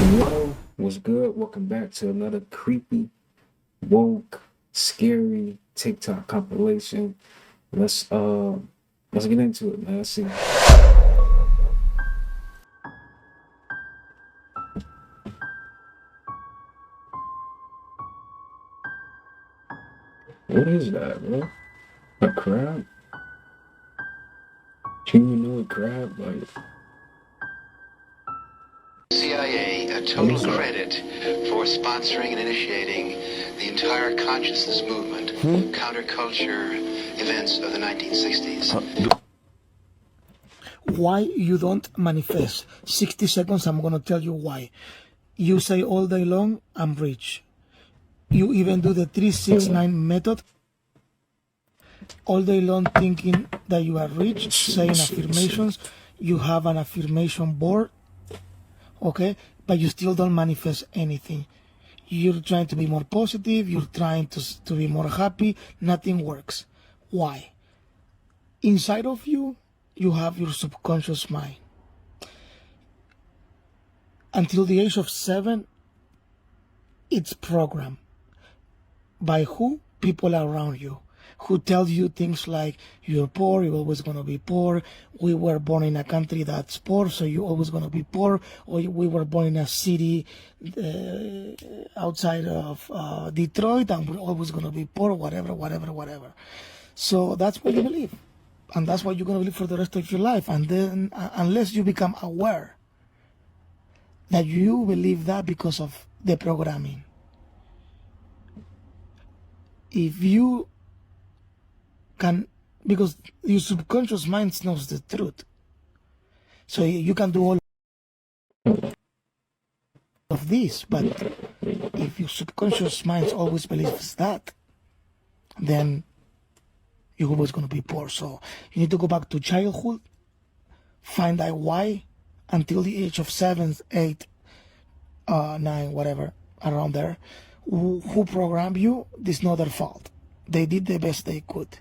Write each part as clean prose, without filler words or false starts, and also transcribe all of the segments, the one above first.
Yo, what's good? Welcome back to another creepy, woke, scary TikTok compilation. Let's get into it, man. Let's see. What is that, bro? A crab? Can you know a crab? Like, CIA a total credit for sponsoring and initiating the entire consciousness movement, counterculture events of the 1960s. Why you don't manifest? 60 seconds, I'm going to tell you why. You say all day long, I'm rich. You even do the 369 method all day long thinking that you are rich, saying affirmations. You have an affirmation board, okay? But you still don't manifest anything. You're trying to be more positive. You're trying to be more happy. Nothing works. Why? Inside of you, you have your subconscious mind. Until the age of 7, it's programmed. By who? People around you, who tell you things like, you're poor, you're always going to be poor. We were born in a country that's poor, so you're always going to be poor. Or we were born in a city outside of Detroit, and we're always going to be poor, whatever. So that's what you believe. And that's what you're going to believe for the rest of your life. And then, unless you become aware that you believe that because of the programming. If you can, because your subconscious mind knows the truth. So you can do all of this, but if your subconscious mind always believes that, then you're always going to be poor. So you need to go back to childhood, find out why, until the age of 7, 8, 9, whatever, around there. Who programmed you? This is not their fault. They did the best they could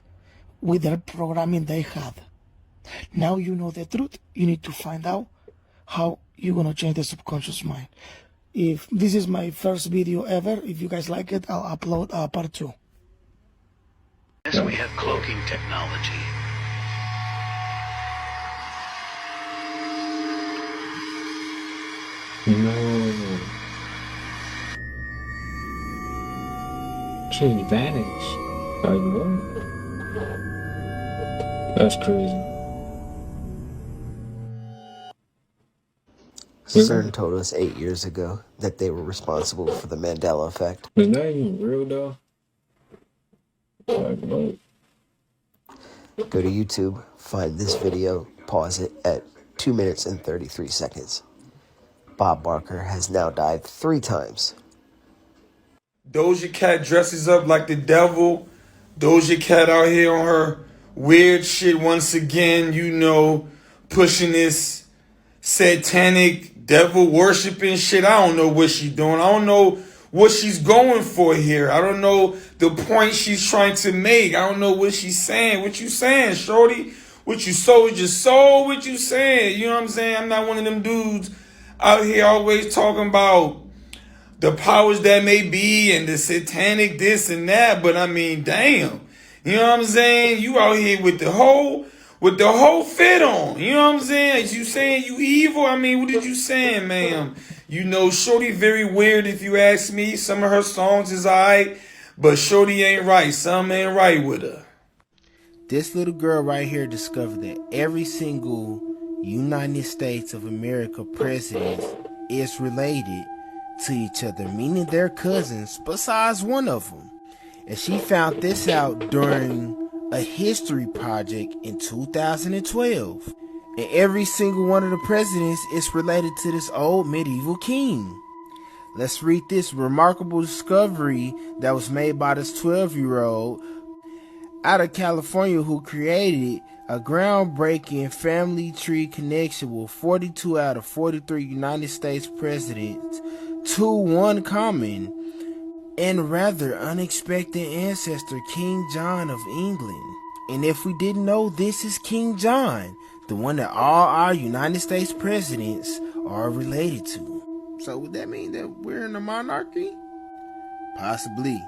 with their programming they had. Now you know the truth. You need to find out how you're going to change the subconscious mind. If this is my first video ever, if you guys like it, I'll upload part 2. Yes, we have cloaking technology. no. Can vanish? Like what? That's crazy. CERN told us 8 years ago that they were responsible for the Mandela effect. Is that even real though? Like what? Go to YouTube, find this video, pause it at 2 minutes and 33 seconds. Bob Barker has now died 3 times. Doja Cat dresses up like the devil. Doja Cat out here on her weird shit once again, you know, pushing this satanic devil worshiping shit. I don't know what she's doing. I don't know what she's going for here. I don't know the point she's trying to make. I don't know what she's saying. What you saying, shorty? What you sow is your soul. What you saying? You know what I'm saying? I'm not one of them dudes out here always talking about the powers that may be and the satanic this and that, but I mean, damn, you know what I'm saying? You out here with the whole fit on, you know what I'm saying? Is you saying you evil? I mean, what did you saying, ma'am? You know, shorty very weird if you ask me. Some of her songs is alright, but shorty ain't right. Something ain't right with her. This little girl right here discovered that every single United States of America president is related to each other, meaning they're cousins besides one of them. And she found this out during a history project in 2012. And every single one of the presidents is related to this old medieval king. Let's read this remarkable discovery that was made by this 12-year-old out of California who created a groundbreaking family tree connection with 42 out of 43 United States presidents to one common and rather unexpected ancestor, King John of England. And if we didn't know, this is King John, the one that all our United States presidents are related to. So would that mean that we're in a monarchy? Possibly.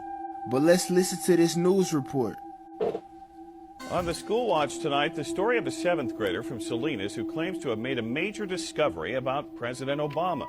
But let's listen to this news report. On the School Watch tonight, the story of a 7th grader from Salinas who claims to have made a major discovery about President Obama.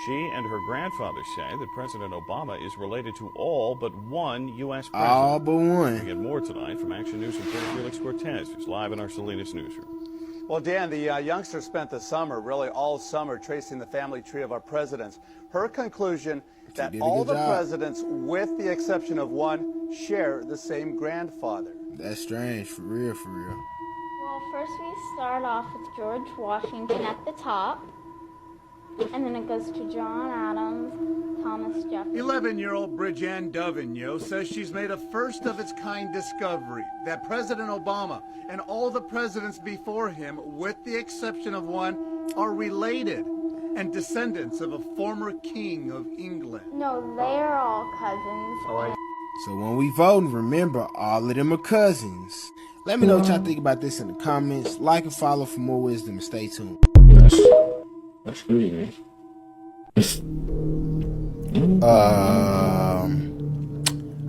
She and her grandfather say that President Obama is related to all but one U.S. president. All but one. We get more tonight from Action News reporter Felix Cortez, who's live in our Salinas newsroom. Well, Dan, the youngster spent the summer, really all summer, tracing the family tree of our presidents. Her conclusion that all the presidents, with the exception of one, share the same grandfather. That's strange, for real, for real. Well, first we start off with George Washington at the top, and then it goes to John Adams, Thomas Jefferson. 11-year-old Bridget Dovigneau says she's made a first-of-its-kind discovery that President Obama and all the presidents before him, with the exception of one, are related and descendants of a former king of England. No, they're all cousins. So when we vote, remember, all of them are cousins. Let me know what y'all think about this in the comments. Like and follow for more wisdom and stay tuned. That's good, man.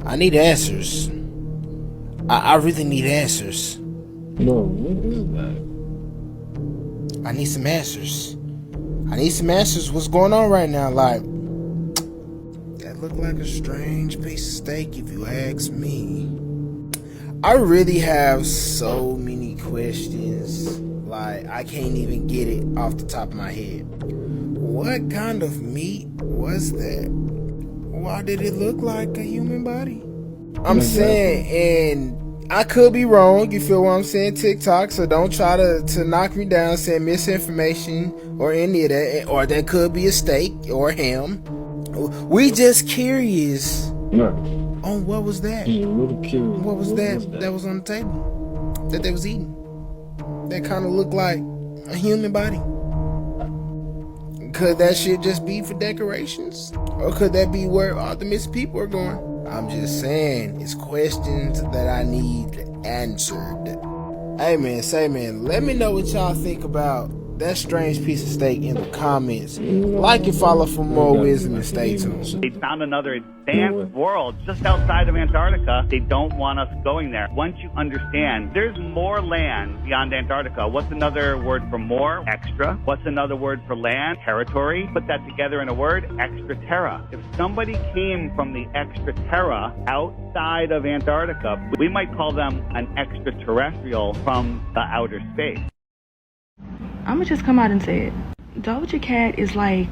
I need answers. I really need answers. No, what is that? I need some answers. I need some answers. What's going on right now? Like, that looked like a strange piece of steak if you ask me. I really have so many questions. Like, I can't even get it off the top of my head. What kind of meat was that? Why did it look like a human body? I'm saying, and I could be wrong, you feel what I'm saying, TikTok, so don't try to knock me down saying misinformation or any of that, or that could be a steak or a ham. We just curious on what was that? Yeah, a little curious. What was that that was on the table that they was eating? That kind of looked like a human body. Could that shit just be for decorations? Or could that be where all the missing people are going? I'm just saying, it's questions that I need answered. Hey man, say man, let me know what y'all think about that strange piece of steak in the comments. Like and follow for more wisdom and stay tuned. They found another advanced world just outside of Antarctica. They don't want us going there. Once you understand, there's more land beyond Antarctica. What's another word for more? Extra. What's another word for land? Territory. Put that together in a word, extra terra. If somebody came from the extra terra outside of Antarctica, we might call them an extraterrestrial from the outer space. I'ma just come out and say it. Doja Cat is like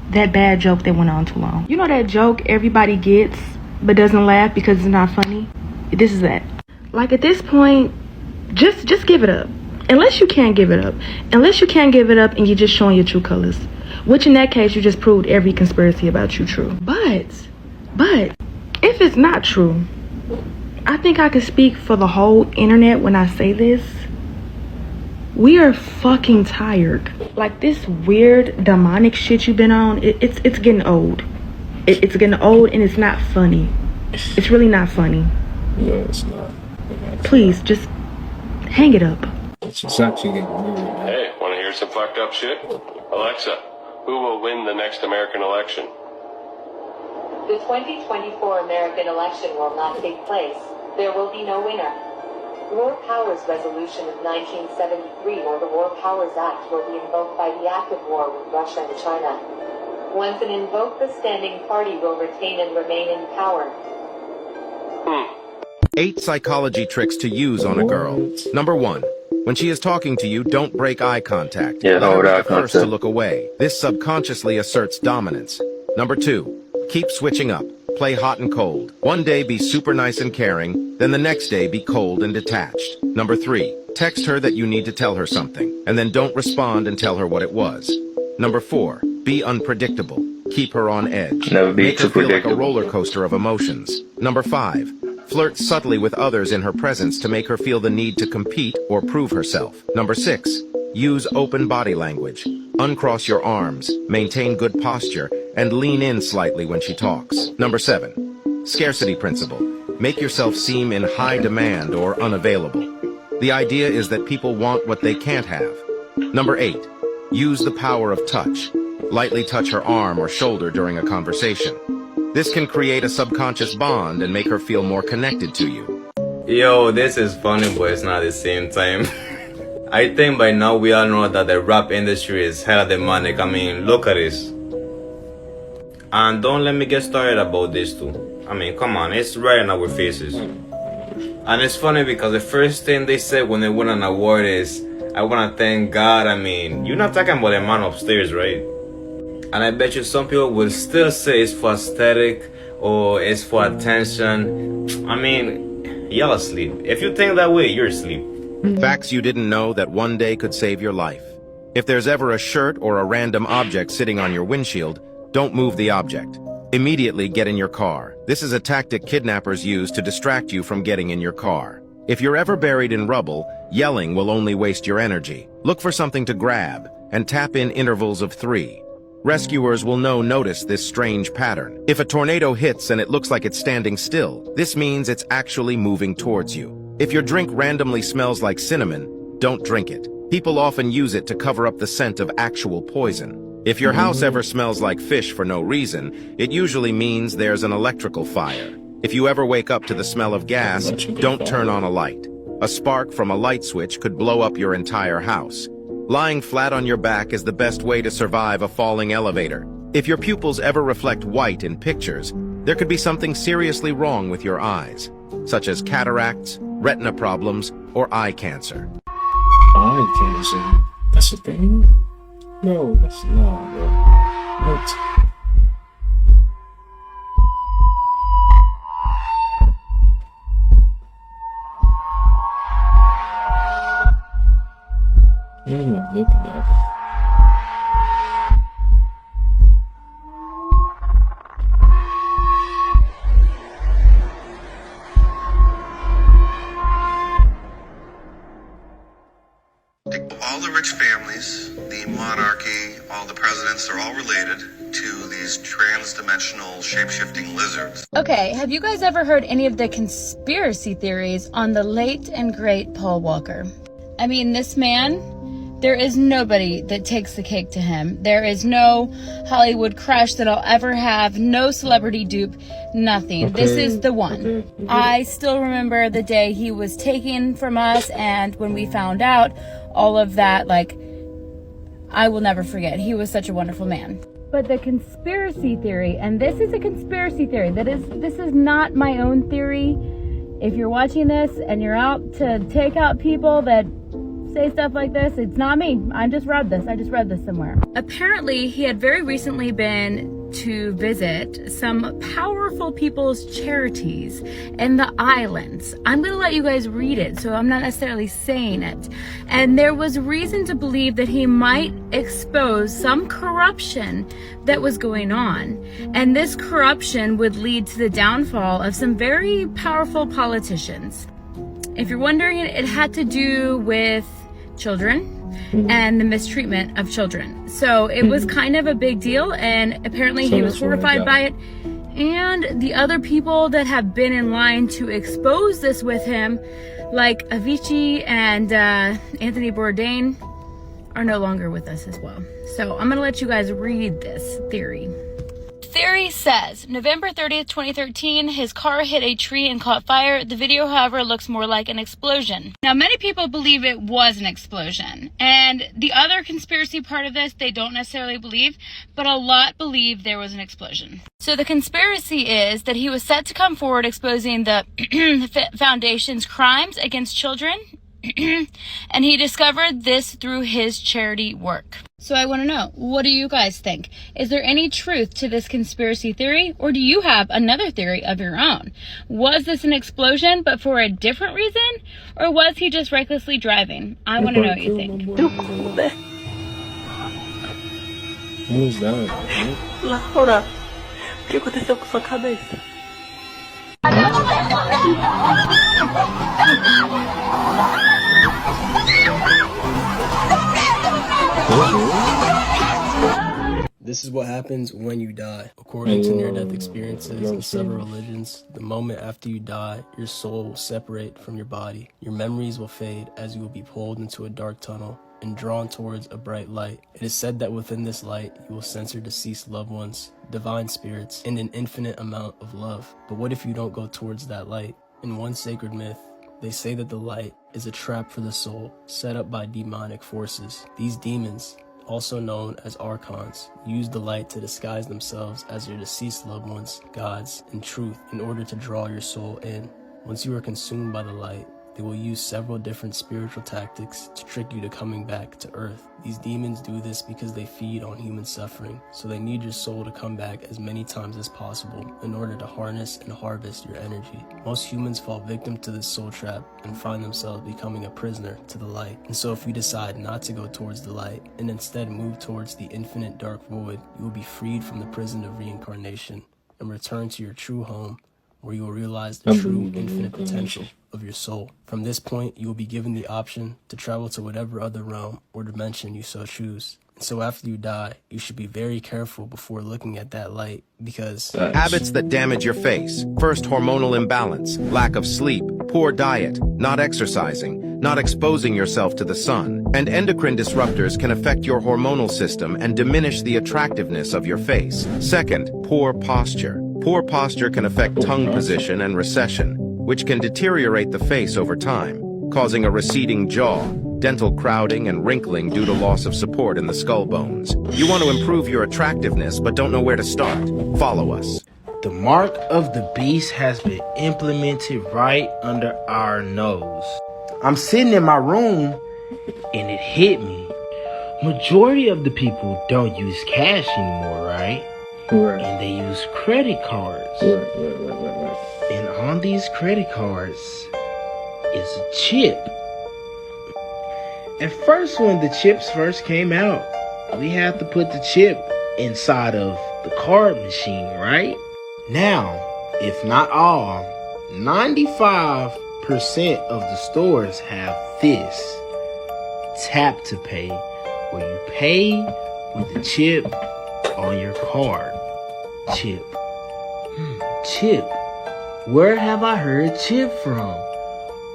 that bad joke that went on too long. You know that joke everybody gets but doesn't laugh because it's not funny? This is that. Like at this point, just give it up. Unless you can't give it up. Unless you can't give it up and you're just showing your true colors. Which in that case, you just proved every conspiracy about you true. But, if it's not true, I think I can speak for the whole internet when I say this. We are fucking tired. Like this weird demonic shit you've been on, it's getting old. It's getting old and it's not funny. It's really not funny. No, it's not. Please, just hang it up. It's actually getting weird. Hey, want to hear some fucked up shit? Alexa, who will win the next American election? The 2024 American election will not take place. There will be no winner. War Powers Resolution of 1973 or the War Powers Act will be invoked by the act of war with Russia and China. Once an invoked, the standing party will retain and remain in power. 8 psychology tricks to use on a girl. Number 1. When she is talking to you, don't break eye contact. Let her be the first to look away. This subconsciously asserts dominance. Number 2. Keep switching up. Play hot and cold. One day be super nice and caring, then the next day be cold and detached. Number 3. Text her that you need to tell her something, and then don't respond and tell her what it was. Number 4. Be unpredictable. Keep her on edge. Make her feel like a roller coaster of emotions. Number 5. Flirt subtly with others in her presence to make her feel the need to compete or prove herself. Number 6. Use open body language. Uncross your arms, maintain good posture, and lean in slightly when she talks. Number 7. Scarcity principle. Make yourself seem in high demand or unavailable. The idea is that people want what they can't have. Number 8. Use the power of touch. Lightly touch her arm or shoulder during a conversation. This can create a subconscious bond and make her feel more connected to you. Yo, this is funny, but it's not at the same time. I think by now we all know that the rap industry is hella demonic. I mean, look at this. And don't let me get started about this too. I mean, come on, it's right in our faces. And it's funny because the first thing they said when they win an award is, I want to thank God. I mean, you're not talking about the man upstairs, right? And I bet you some people will still say it's for aesthetic or it's for attention. I mean, y'all asleep. If you think that way, you're asleep. Facts you didn't know that one day could save your life. If there's ever a shirt or a random object sitting on your windshield, don't move the object. Immediately get in your car. This is a tactic kidnappers use to distract you from getting in your car. If you're ever buried in rubble, yelling will only waste your energy. Look for something to grab and tap in intervals of 3. Rescuers will notice this strange pattern. If a tornado hits and it looks like it's standing still, this means it's actually moving towards you. If your drink randomly smells like cinnamon, don't drink it. People often use it to cover up the scent of actual poison. If your house ever smells like fish for no reason, it usually means there's an electrical fire. If you ever wake up to the smell of gas, don't turn on a light. A spark from a light switch could blow up your entire house. Lying flat on your back is the best way to survive a falling elevator. If your pupils ever reflect white in pictures, there could be something seriously wrong with your eyes, such as cataracts, retina problems, or eye cancer. Eye cancer? That's a thing? No, that's not, bro. What? What am I looking at? All the rich families, the monarchy, all the presidents, they're all related to these trans-dimensional shape-shifting lizards. Okay, have you guys ever heard any of the conspiracy theories on the late and great Paul Walker? I mean, this man, there is nobody that takes the cake to him. There is no Hollywood crush that I'll ever have, no celebrity dupe, nothing. This is the one. I still remember the day he was taken from us, and when we found out all of that, like, I will never forget. He was such a wonderful man. But the conspiracy theory, and this is a conspiracy theory, this is not my own theory. If you're watching this and you're out to take out people that say stuff like this, it's not me. I just read this somewhere. Apparently, he had very recently been to visit some powerful people's charities in the islands. I'm gonna let you guys read it, so I'm not necessarily saying it. And there was reason to believe that he might expose some corruption that was going on. And this corruption would lead to the downfall of some very powerful politicians. If you're wondering, it had to do with children and the mistreatment of children. So it was kind of a big deal, and apparently he was horrified by it. And the other people that have been in line to expose this with him, like Avicii and Anthony Bourdain, are no longer with us as well. So I'm gonna let you guys read this theory. Theory says, November 30th, 2013, his car hit a tree and caught fire. The video, however, looks more like an explosion. Now, many people believe it was an explosion. And the other conspiracy part of this, they don't necessarily believe, but a lot believe there was an explosion. So the conspiracy is that he was set to come forward exposing the foundation's crimes against children. And he discovered this through his charity work. So I want to know, what do you guys think? Is there any truth to this conspiracy theory, or do you have another theory of your own? Was this an explosion, but for a different reason, or was he just recklessly driving? I want to know what you think. What was that? Laura, o que aconteceu com sua cabeça? This is what happens when you die. According to near-death experiences in several religions, the moment after you die, your soul will separate from your body. Your memories will fade as you will be pulled into a dark tunnel, and drawn towards a bright light. It is said that within this light, you will sense your deceased loved ones, divine spirits, and an infinite amount of love. But what if you don't go towards that light? In one sacred myth, they say that the light is a trap for the soul set up by demonic forces. These demons, also known as archons, use the light to disguise themselves as your deceased loved ones, gods, and truth in order to draw your soul in. Once you are consumed by the light, they will use several different spiritual tactics to trick you to coming back to Earth. These demons do this because they feed on human suffering, so they need your soul to come back as many times as possible in order to harness and harvest your energy. Most humans fall victim to this soul trap and find themselves becoming a prisoner to the light. And so if you decide not to go towards the light and instead move towards the infinite dark void, you will be freed from the prison of reincarnation and return to your true home, where you will realize the true infinite potential of your soul. From this point, you will be given the option to travel to whatever other realm or dimension you so choose. And so after you die, you should be very careful before looking at that light, because habits that damage your face. First, hormonal imbalance, lack of sleep, poor diet, not exercising, not exposing yourself to the sun, and endocrine disruptors can affect your hormonal system and diminish the attractiveness of your face. Second, poor posture. Poor posture can affect tongue position and recession, which can deteriorate the face over time, causing a receding jaw, dental crowding, and wrinkling due to loss of support in the skull bones. You want to improve your attractiveness but don't know where to start? Follow us. The mark of the beast has been implemented right under our nose. I'm sitting in my room and it hit me. Majority of the people don't use cash anymore, right? Right. And they use credit cards. Right. And on these credit cards is a chip. At first, when the chips first came out, we had to put the chip inside of the card machine, right? Now, if not all, 95% of the stores have this tap to pay, where you pay with the chip on your card. Chip. Chip. Where have I heard chip from?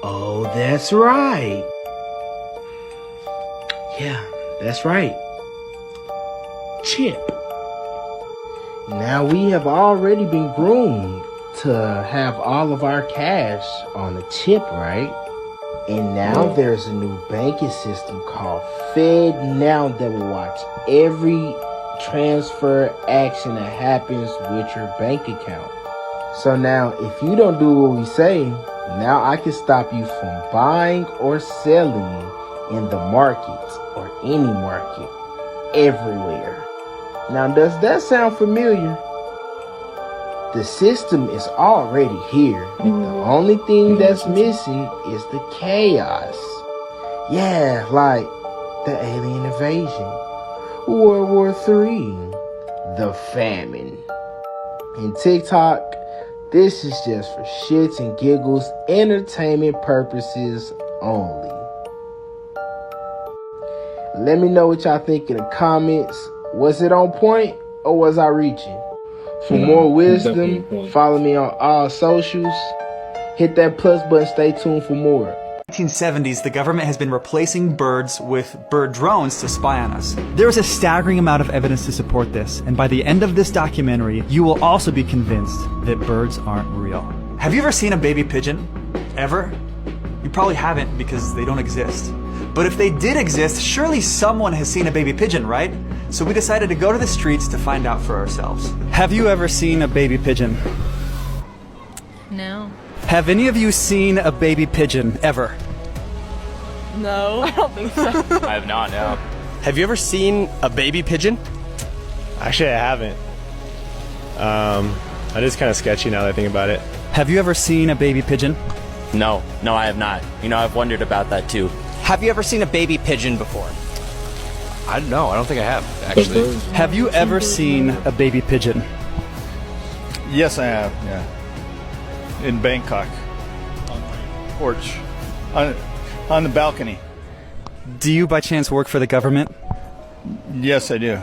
Oh, that's right. Yeah, that's right. Chip. Now we have already been groomed to have all of our cash on a chip, right? And now there's a new banking system called FedNow that will watch every transfer action that happens with your bank account. So now if you don't do what we say, now I can stop you from buying or selling in the market or any market everywhere. Now does that sound familiar? The system is already here. The only thing that's missing is the chaos. Yeah, like the alien invasion, World War III, the famine. In TikTok, this is just for shits and giggles, entertainment purposes only. Let me know what y'all think in the comments. Was it on point or was I reaching? For more wisdom, follow me on all socials. Hit that plus button, stay tuned for more. 1970s, the government has been replacing birds with bird drones to spy on us. There is a staggering amount of evidence to support this, and by the end of this documentary, you will also be convinced that birds aren't real. Have you ever seen a baby pigeon? Ever? You probably haven't because they don't exist. But if they did exist, surely someone has seen a baby pigeon, right? So we decided to go to the streets to find out for ourselves. Have you ever seen a baby pigeon? No. Have any of you seen a baby pigeon ever? No, I don't think so. I have not, no. Have you ever seen a baby pigeon? Actually, I haven't. It is kind of sketchy now that I think about it. Have you ever seen a baby pigeon? No, I have not. You know, I've wondered about that too. Have you ever seen a baby pigeon before? I don't think I have, actually. Have you ever seen a baby pigeon? Yes, I have, yeah. In Bangkok. On my porch. On the balcony. Do you by chance work for the government? Yes, I do.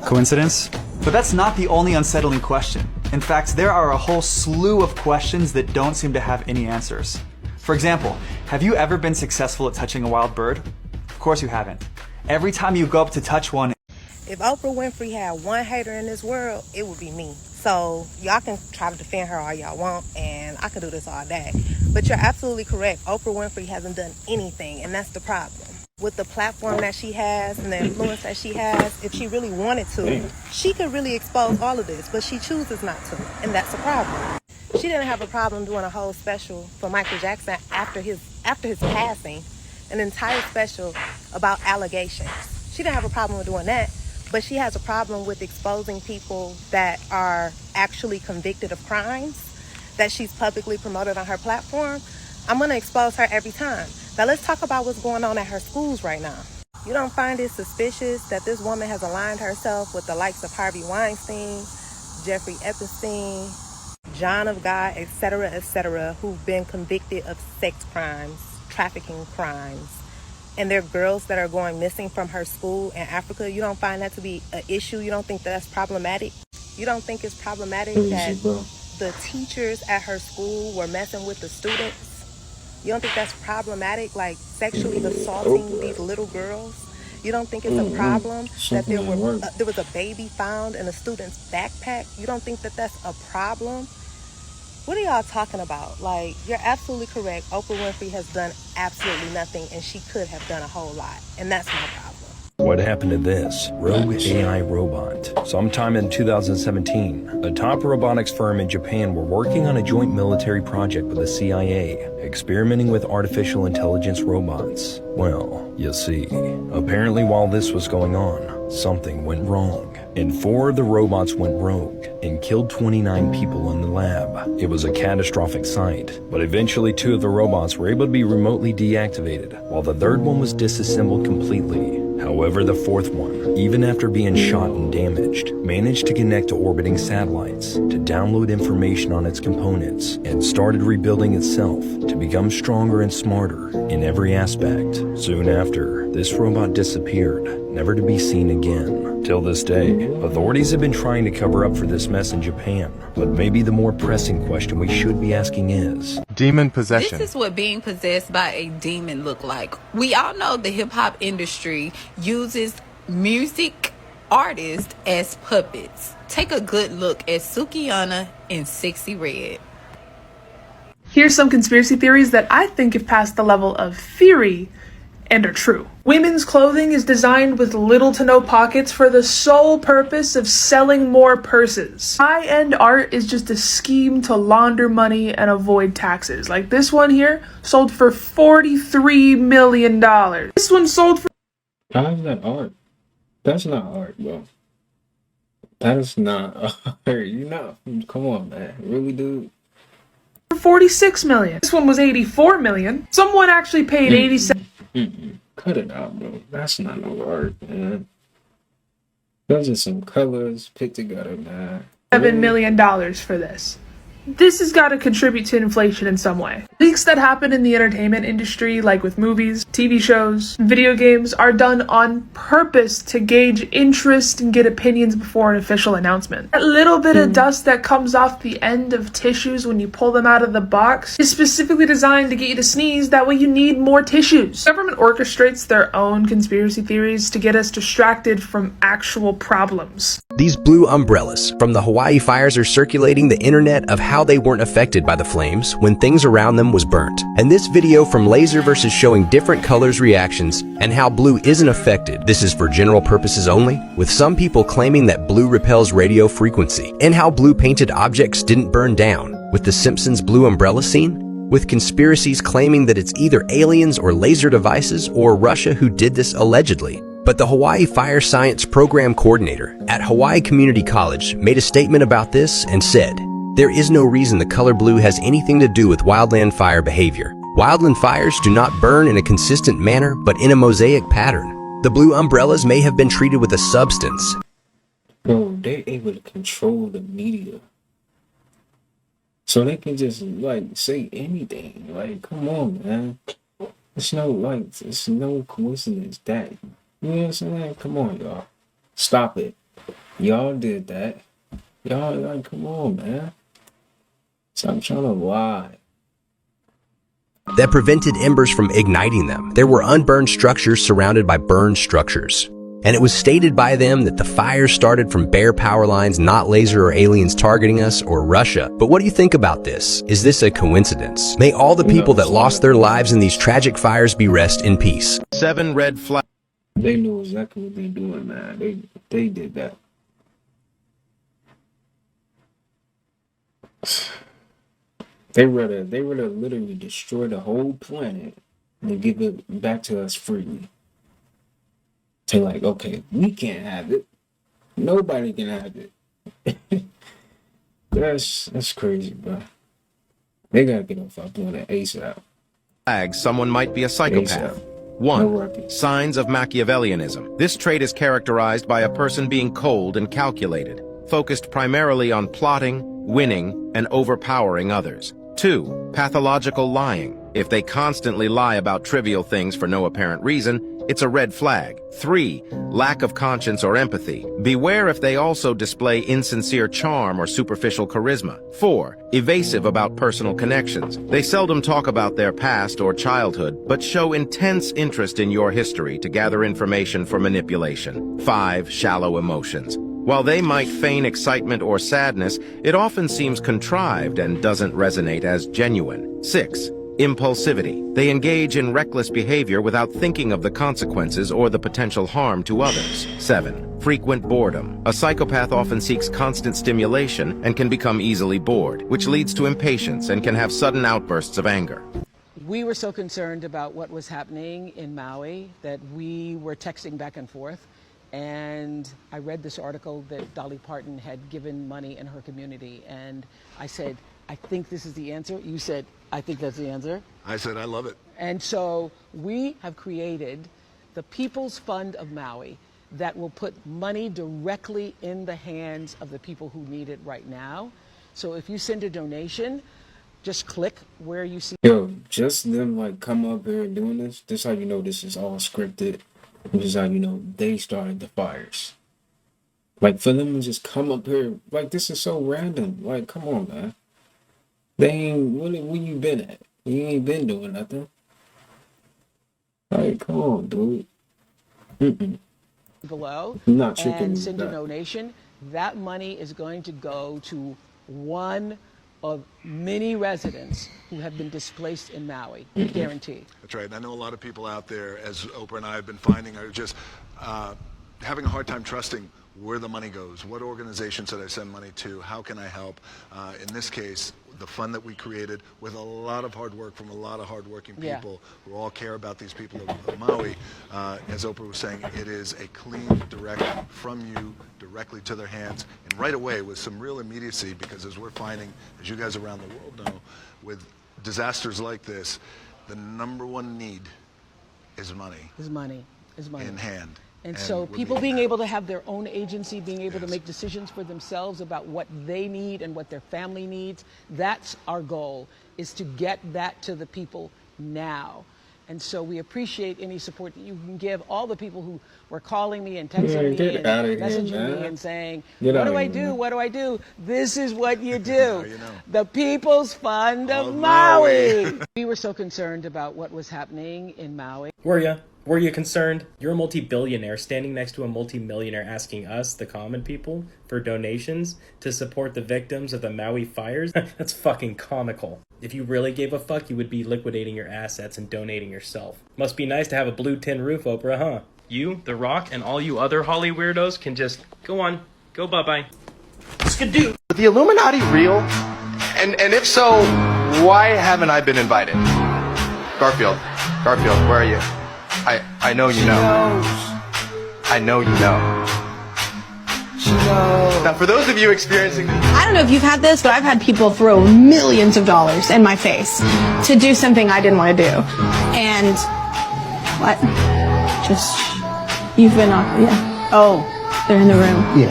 Coincidence? But that's not the only unsettling question. In fact, there are a whole slew of questions that don't seem to have any answers. For example, Have you ever been successful at touching a wild bird? Of course you haven't. Every time you go up to touch one, if Oprah Winfrey had one hater in this world, it would be me. So y'all can try to defend her all y'all want, and I could do this all day. But you're absolutely correct. Oprah Winfrey hasn't done anything, and that's the problem. With the platform that she has and the influence that she has, if she really wanted to, she could really expose all of this, but she chooses not to, and that's a problem. She didn't have a problem doing a whole special for Michael Jackson after his passing, an entire special about allegations. She didn't have a problem with doing that, but she has a problem with exposing people that are actually convicted of crimes that she's publicly promoted on her platform. I'm going to expose her every time. Now let's talk about what's going on at her schools right now. You don't find it suspicious that this woman has aligned herself with the likes of Harvey Weinstein, Jeffrey Epstein, John of God, etc., who've been convicted of sex crimes, trafficking crimes, and there are girls that are going missing from her school in Africa? You don't find that to be an issue? You don't think that's problematic? You don't think it's problematic that the teachers at her school were messing with the students? You don't think that's problematic, like sexually assaulting these little girls? You don't think it's a problem that there was a baby found in a student's backpack? You don't think that that's a problem? What are y'all talking about? Like, you're absolutely correct. Oprah Winfrey has done absolutely nothing, and she could have done a whole lot. And that's my problem. What happened to this rogue AI robot? Sometime in 2017, a top robotics firm in Japan were working on a joint military project with the CIA, experimenting with artificial intelligence robots. Well, you see, apparently while this was going on, something went wrong. And 4 of the robots went rogue and killed 29 people in the lab. It was a catastrophic sight, but eventually 2 of the robots were able to be remotely deactivated, while the 3rd one was disassembled completely. However, the 4th one, even after being shot and damaged, managed to connect to orbiting satellites, to download information on its components, and started rebuilding itself to become stronger and smarter in every aspect. Soon after, this robot disappeared, never to be seen again. Till this day, authorities have been trying to cover up for this mess in Japan, but maybe the more pressing question we should be asking is demon possession. This is what being possessed by a demon look like. We all know the hip-hop industry uses music artists as puppets. Take a good look at Sukiyana in Sexy Red. Here's some conspiracy theories that I think have passed the level of theory and are true. Women's clothing is designed with little to no pockets for the sole purpose of selling more purses. High-end art is just a scheme to launder money and avoid taxes. Like this one here, sold for $43 million. This one sold for... How is that art? That's not art, bro. That is not art. You know, come on, man. Really, dude? $46 million. This one was $84 million. Someone actually paid $87. Cut it out, bro. That's not no art, man. Those are some colors put together, man. $7 million for this. This has got to contribute to inflation in some way. Leaks that happen in the entertainment industry, like with movies, TV shows, video games, are done on purpose to gauge interest and get opinions before an official announcement. That little bit of dust that comes off the end of tissues when you pull them out of the box is specifically designed to get you to sneeze, that way you need more tissues. The government orchestrates their own conspiracy theories to get us distracted from actual problems. These blue umbrellas from the Hawaii fires are circulating the internet of how they weren't affected by the flames when things around them was burnt. And this video from Laserverse is showing different colors reactions and how blue isn't affected. This is for general purposes only, with some people claiming that blue repels radio frequency, and how blue painted objects didn't burn down, with the Simpsons blue umbrella scene, with conspiracies claiming that it's either aliens or laser devices or Russia who did this allegedly. But the Hawaii Fire Science Program Coordinator at Hawaii Community College made a statement about this and said, "There is no reason the color blue has anything to do with wildland fire behavior. Wildland fires do not burn in a consistent manner, but in a mosaic pattern. The blue umbrellas may have been treated with a substance." Bro, they're able to control the media. So they can just, like, say anything. Like, come on, man. It's no coincidence that... You know what I'm saying? Come on, y'all. Stop it. Y'all did that. Y'all, like, come on, man. Stop trying to lie. that prevented embers from igniting them. There were unburned structures surrounded by burned structures. And it was stated by them that the fire started from bare power lines, not laser or aliens targeting us or Russia. But what do you think about this? Is this a coincidence? May all the people that lost their lives in these tragic fires be rest in peace. 7 red flags. They knew exactly what they doing, man. They did that. They rather literally destroy the whole planet than give it back to us freely. They're like, okay, we can't have it. Nobody can have it. That's crazy, bro. They gotta get off up doing that ASAP. Someone might be a psychopath. 1. Signs of Machiavellianism. This trait is characterized by a person being cold and calculated, focused primarily on plotting, winning, and overpowering others. 2. Pathological lying. If they constantly lie about trivial things for no apparent reason, it's a red flag. 3. Lack of conscience or empathy. Beware if they also display insincere charm or superficial charisma. 4. Evasive about personal connections. They seldom talk about their past or childhood, but show intense interest in your history to gather information for manipulation. 5. Shallow emotions. While they might feign excitement or sadness, it often seems contrived and doesn't resonate as genuine. 6. Impulsivity. They engage in reckless behavior without thinking of the consequences or the potential harm to others. 7. Frequent boredom. A psychopath often seeks constant stimulation and can become easily bored, which leads to impatience and can have sudden outbursts of anger. We were so concerned about what was happening in Maui that we were texting back and forth. And I read this article that Dolly Parton had given money in her community. And I said, I think this is the answer. You said, I think that's the answer. I said, I love it. And so we have created the People's Fund of Maui that will put money directly in the hands of the people who need it right now. So if you send a donation, just click where you see. Yo, just them like come up here and doing this. This how you know this is all scripted. This is how you know they started the fires. Like for them to just come up here, like this is so random. Like, come on, man. They ain't where you been at? You ain't been doing nothing. Like, come on, dude. Below Not chicken and send a that. donation. That money is going to go to one of many residents who have been displaced in Maui, guarantee. That's right. And I know a lot of people out there, as Oprah and I have been finding, are just having a hard time trusting where the money goes. What organizations should I send money to? How can I help? In this case, the fund that we created with a lot of hard work from a lot of hardworking people who all care about these people of Maui. As Oprah was saying, it is a clean, direct from you directly to their hands, and right away with some real immediacy, because as we're finding, as you guys around the world know, with disasters like this, the #1 need is money. Is money. In hand. And so people being able to have their own agency, being able to make decisions for themselves about what they need and what their family needs, that's our goal, is to get that to the people now. And so we appreciate any support that you can give. All the people who were calling me and texting me and messaging me and saying, what do I do? What do I do? This is what you do. The People's Fund of Maui. We were so concerned about what was happening in Maui. Were you concerned? You're a multi-billionaire standing next to a multi-millionaire asking us, the common people, for donations to support the victims of the Maui fires? That's fucking comical. If you really gave a fuck, you would be liquidating your assets and donating yourself. Must be nice to have a blue tin roof, Oprah, huh? You, The Rock, and all you other Holly weirdos can just go on. Go bye-bye. Skidoo. Is the Illuminati real? And if so, why haven't I been invited? Garfield, where are you? I know you know. I know you know. Now, for those of you experiencing this, I don't know if you've had this, but I've had people throw millions of dollars in my face to do something I didn't want to do. And what? Just, you've been on, yeah. Oh, they're in the room. Yeah,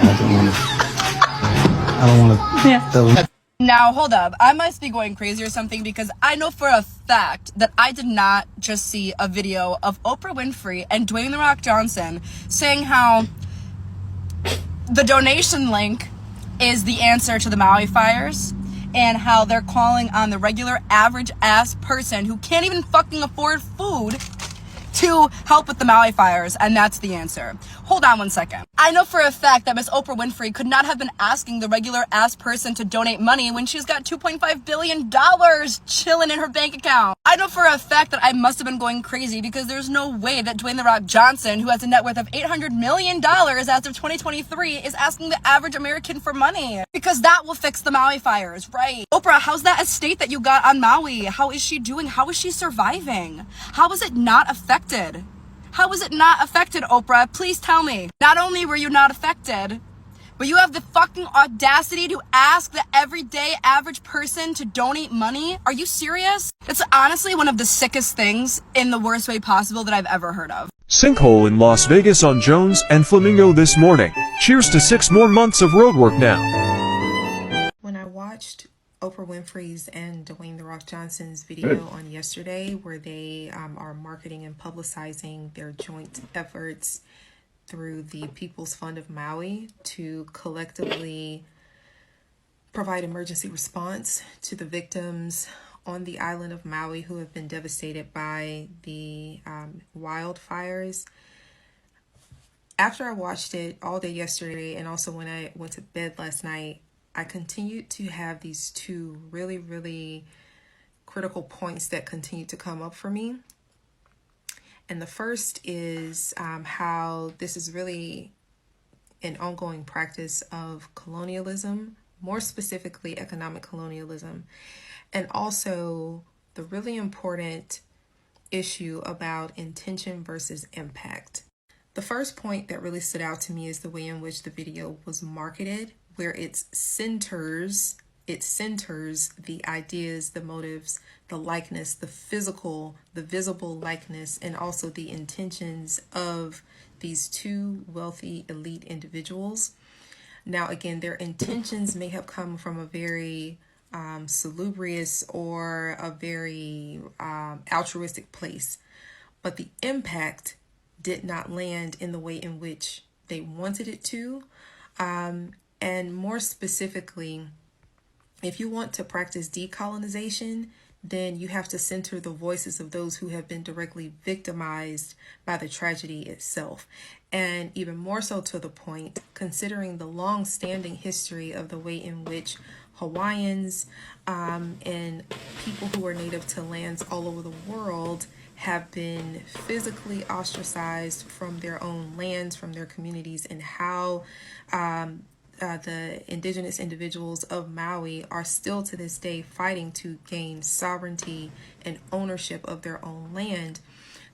I don't want to. Yeah. Now, hold up. I must be going crazy or something, because I know for a fact that I did not just see a video of Oprah Winfrey and Dwayne "The Rock" Johnson saying how the donation link is the answer to the Maui fires, and how they're calling on the regular average ass person who can't even fucking afford food to help with the Maui fires, and that's the answer. Hold on one second. I know for a fact that Miss Oprah Winfrey could not have been asking the regular ass person to donate money when she's got $2.5 billion chilling in her bank account. I know for a fact that I must have been going crazy because there's no way that Dwayne "The Rock" Johnson, who has a net worth of $800 million as of 2023, is asking the average American for money. Because that will fix the Maui fires, right? Oprah, how's that estate that you got on Maui? How is she doing? How is she surviving? How is it not affected? How was it not affected, Oprah? Please tell me. Not only were you not affected, but you have the fucking audacity to ask the everyday average person to donate money? Are you serious? It's honestly one of the sickest things in the worst way possible that I've ever heard of. Sinkhole in Las Vegas on Jones and Flamingo this morning. Cheers to 6 more months of roadwork now. When I watched Oprah Winfrey's and Dwayne "The Rock" Johnson's video on yesterday, where they are marketing and publicizing their joint efforts through the People's Fund of Maui to collectively provide emergency response to the victims on the island of Maui who have been devastated by the wildfires. After I watched it all day yesterday and also when I went to bed last night, I continued to have these two really, really critical points that continue to come up for me. And the first is how this is really an ongoing practice of colonialism, more specifically economic colonialism, and also the really important issue about intention versus impact. The first point that really stood out to me is the way in which the video was marketed, where it centers the ideas, the motives, the likeness, the physical, the visible likeness, and also the intentions of these two wealthy elite individuals. Now, again, their intentions may have come from a very salubrious or a very altruistic place, but the impact did not land in the way in which they wanted it to. And more specifically, if you want to practice decolonization, then you have to center the voices of those who have been directly victimized by the tragedy itself. And even more so to the point, considering the long-standing history of the way in which Hawaiians and people who are native to lands all over the world have been physically ostracized from their own lands, from their communities, and how the indigenous individuals of Maui are still to this day fighting to gain sovereignty and ownership of their own land.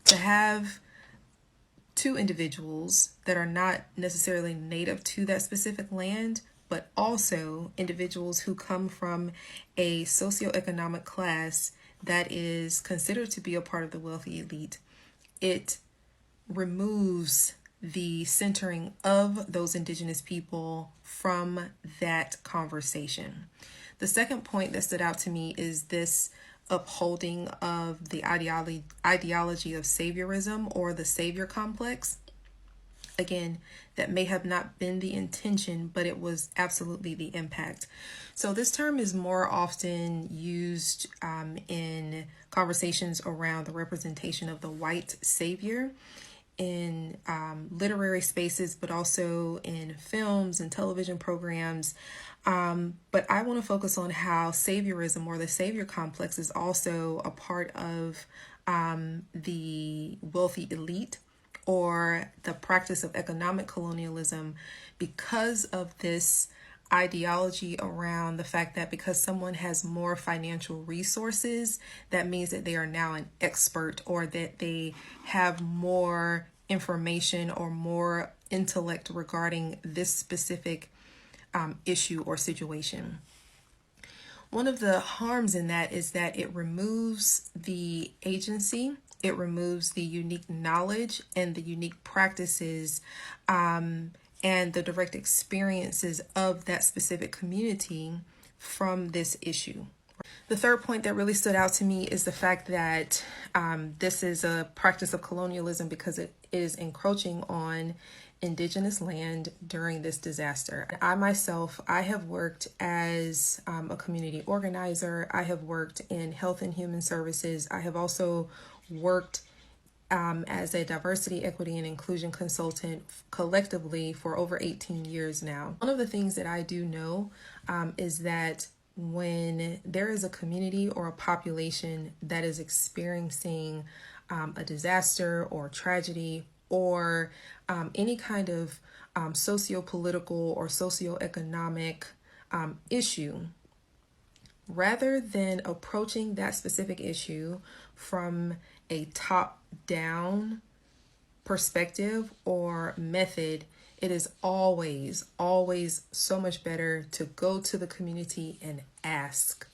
To have two individuals that are not necessarily native to that specific land, but also individuals who come from a socioeconomic class that is considered to be a part of the wealthy elite, it removes the centering of those indigenous people from that conversation. The second point that stood out to me is this upholding of the ideology of saviorism or the savior complex. Again, that may have not been the intention, but it was absolutely the impact. So this term is more often used in conversations around the representation of the white savior in literary spaces, but also in films and television programs. But I want to focus on how saviorism or the savior complex is also a part of the wealthy elite or the practice of economic colonialism, because of this ideology around the fact that because someone has more financial resources, that means that they are now an expert or that they have more information or more intellect regarding this specific issue or situation. One of the harms in that is that it removes the agency, it removes the unique knowledge and the unique practices and the direct experiences of that specific community from this issue. The third point that really stood out to me is the fact that this is a practice of colonialism because it is encroaching on indigenous land during this disaster. I myself, I have worked as a community organizer. I have worked in health and human services. I have also worked as a diversity, equity, and inclusion consultant collectively for over 18 years now. One of the things that I do know is that when there is a community or a population that is experiencing a disaster or tragedy or any kind of socio-political or socioeconomic issue, rather than approaching that specific issue from a top-down perspective or method, it is always so much better to go to the community and ask.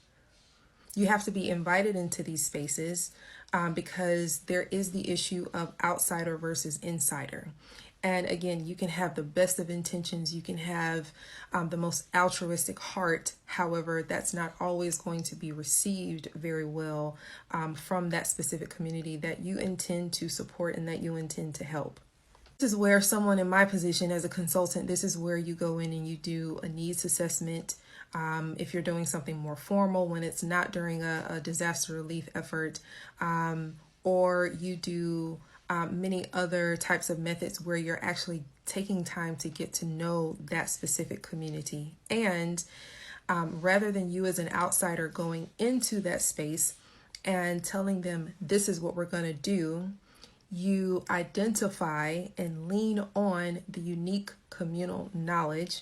You have to be invited into these spaces because there is the issue of outsider versus insider. And again, you can have the best of intentions, you can have the most altruistic heart. However, that's not always going to be received very well from that specific community that you intend to support and that you intend to help. This is where someone in my position as a consultant, this is where you go in and you do a needs assessment. If you're doing something more formal, when it's not during a disaster relief effort, or you do many other types of methods where you're actually taking time to get to know that specific community. And rather than you as an outsider going into that space and telling them, this is what we're going to do, you identify and lean on the unique communal knowledge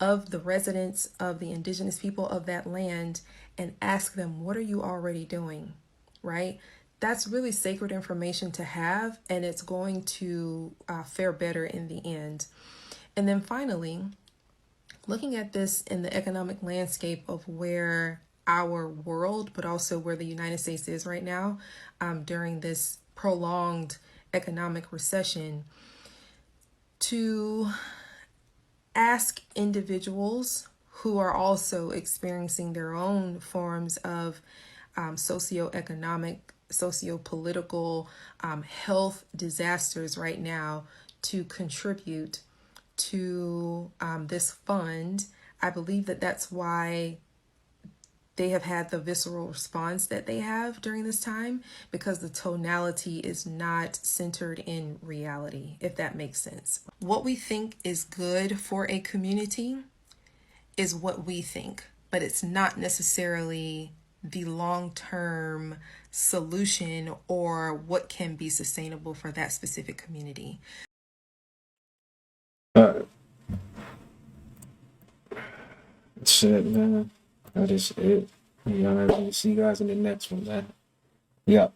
of the residents, of the indigenous people of that land, and ask them, what are you already doing, right? That's really sacred information to have, and it's going to fare better in the end. And then finally, looking at this in the economic landscape of where our world, but also where the United States is right now during this prolonged economic recession, to ask individuals who are also experiencing their own forms of socioeconomic, socio-political, health disasters right now to contribute to this fund. I believe that that's why they have had the visceral response that they have during this time, because the tonality is not centered in reality, if that makes sense. What we think is good for a community is what we think, but it's not necessarily the long-term solution or what can be sustainable for that specific community. That's it, man. That is it. You know, see you guys in the next one, man. Yeah.